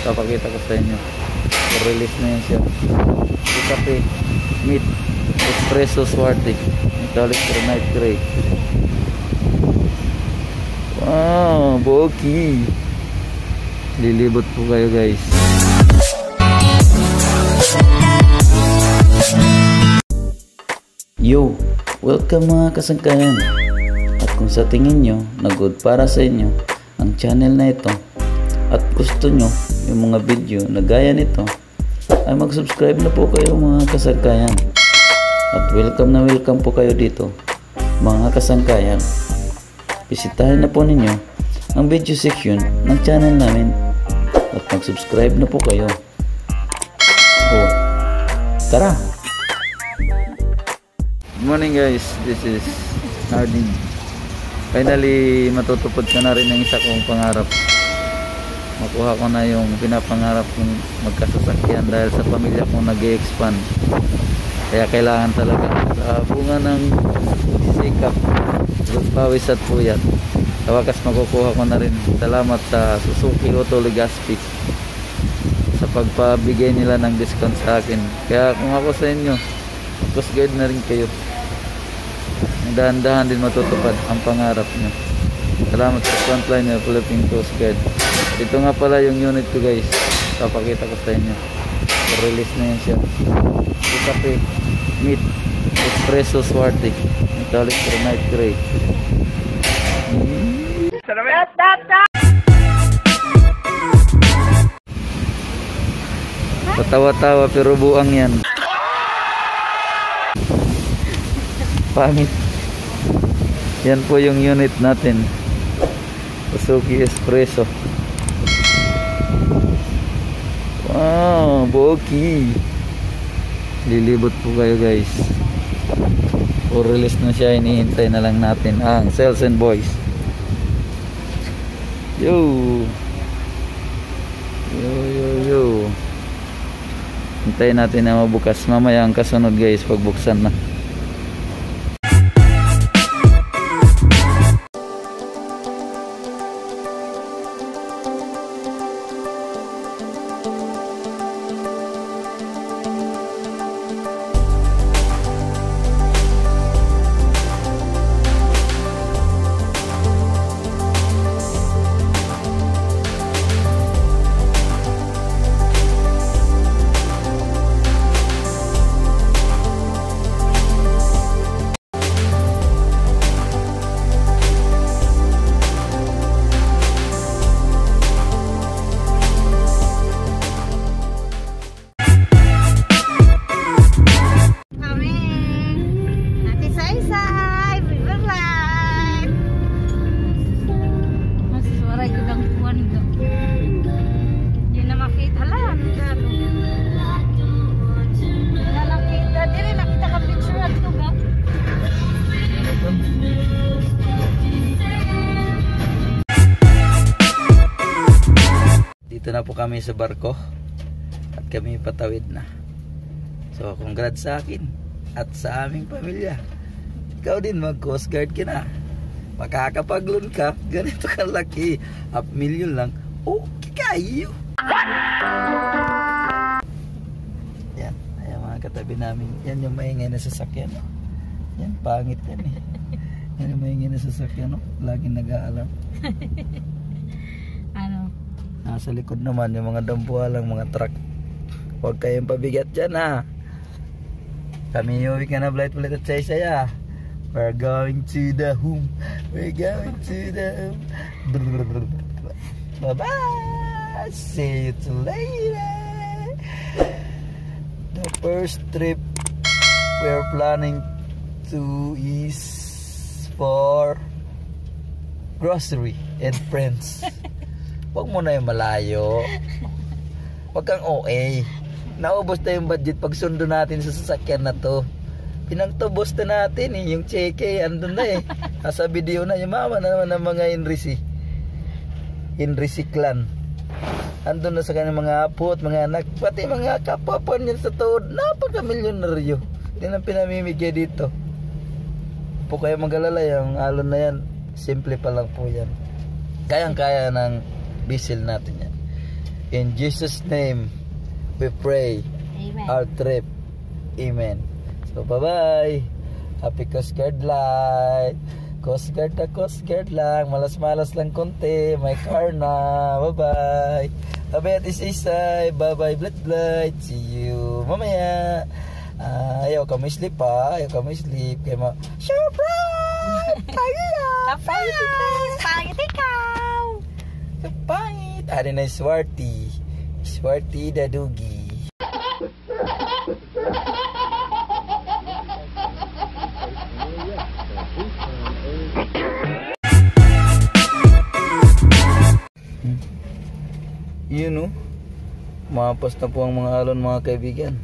Papakita ko sa inyo. Release na yan siya. Kape, meat, espresso swarty, metallic granite gray. Wow, boki. Lilibot po kayo guys. Yo, welcome mga kasangkayan. At kung sa tingin nyo na good para sa inyo ang channel na ito at gusto nyo yung mga video na gaya nito, ay mag-subscribe na po kayo mga kasangkayan. At welcome na welcome po kayo dito mga kasangkayan. Bisitahin na po ninyo ang video section ng channel namin at mag-subscribe na po kayo. Oh, tara! Good morning guys, this is Hardin. Finally matutupad ko na rin ang isa kong pangarap. Makuha ko na yung pinapangarap kong magkasasakyan dahil sa pamilya kong nag-e-expand. Kaya kailangan talaga sa bunga ng sikap, pawis at puyat, sa wakas makukuha ko na rin. Salamat sa Suzuki Auto Legazpi sa pagpabigay nila ng discount sa akin. Kaya kung ako sa inyo, coast guide na rin kayo. Dahan-dahan din matutupad ang pangarap nyo. Salamat sa Frontliner Philippine Coast Guard. Ito nga pala yung unit ko guys. Papakita ko sa inyo. Release na yan siya. Kape, meat, espresso swarty, metallic granite gray. Patawa-tawa pero buang yan. Pangit. Yan po yung unit natin, Suzuki Espresso. Wow, boki. Lilibot po kayo guys. O release na siya, hinihintay na lang natin ang sales and boys. Yo, yo. Hintayin natin na mabukas. Mamaya ang kasunod guys, pagbuksan na. Dito na po kami sa barko at kami patawid na. So congrats sa akin at sa aming pamilya. Ikaw din mag coast guard ka na. Makakapag-loan ka, ganito kalaki, $500,000 lang. Okay kayo. Yan, ayan mga katabi namin. Yan yung maingay na sasakyan. Yan, pangit yan eh. Yan yung maingay na sasakyan. Laging nag-aalam. Nasa likod naman yung mga dampuhalang mga truck. Huwag kayong pabigat dyan ha. Kami uwi ka na blight ulit at saya-saya. We're going to the home. We're going to the home. Bye bye. See you later. The first trip we're planning to is for grocery and friends. Huwag mo na yung malayo. Huwag kang OA. Naubos na yung budget pag sundo natin sa sasakyan na to. Pinagtubos na natin eh. Yung cheque, andun na eh. Nasa video na yung mama na naman ng mga Inrisi clan. Andun na sa kanyang mga apo at mga anak. Pati mga kapwa niya sa tuod. Napaka-milyonaryo. Hindi na pinamimigay dito. Po kayo mag-alala yung alon na yan. Simple pa lang po yan. Kayang-kaya ng bisil natin yan. In Jesus' name, we pray. Amen. Our trip. Amen. So, bye-bye. Happy Coast Guard life. Coast Guard na Coast Guard lang. Malas-malas lang konti. May car na. Bye-bye. Abet isay. Bye-bye. Blit. See you mamaya. Ayaw kami sleep ha. Ayaw kami sleep. Kaya ma... Surprise! Pangit ikaw! Kapait! Ari na Swarty. Swarty Dadugi. Yun no, mapas na po ang mga alon mga kaibigan.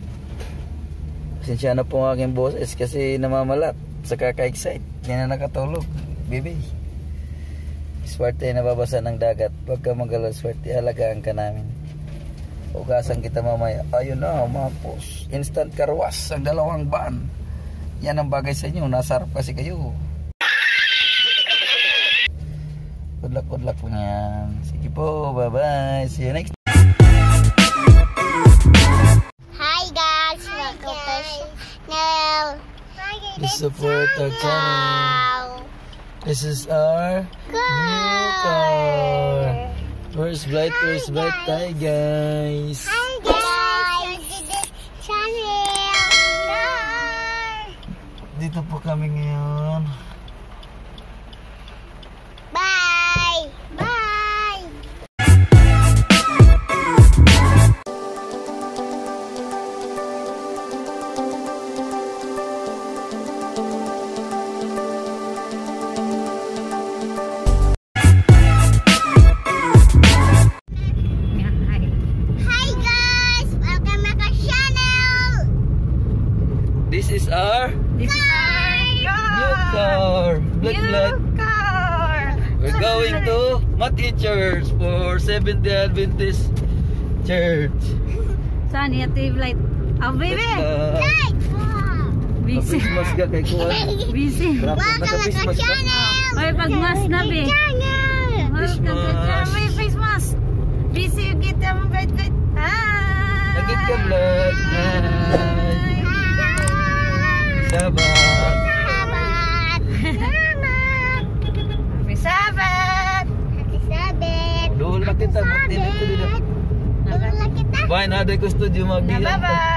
Pasensya na po ang aking boses kasi namamalat sa kaka-excite. Yan na nakatulog, baby. Swerte nababasa ng dagat. Pagka magalaw swerte, halagaan ka namin. Ugasan kita mamaya. Ayun na, mapos. Instant karwas ang 2 ban. Yan ang bagay sa inyo, nasarap kasi kayo. Good luck po yan. Sige po, bye-bye. See you next time. Hi guys! Welcome to channel. Please support our channel. This is our new car. Where's Blight? Where's Blight? Hi guys. Hi guys! This channel. Dito po kami ngayon. Bye! Bye! Hi guys! Welcome back to channel. This is our This is new car. Blight. car. We're going to Mati Church for Seventh Day Adventist Church. Saan yung light? Oh, baby! Busy. Christmas ka kay Kuya. Busy. Welcome back to Christmas ka. channel. Oy, pag-mas na, be. Welcome to Christmas. May face mask. Busy yung kita mo, bait. Hi! Nagit ka vlog. Hi. Sabat. Happy Sabbath! Doon lang kita. Dito dito. Bye na, ada ko studio mag Bye-bye!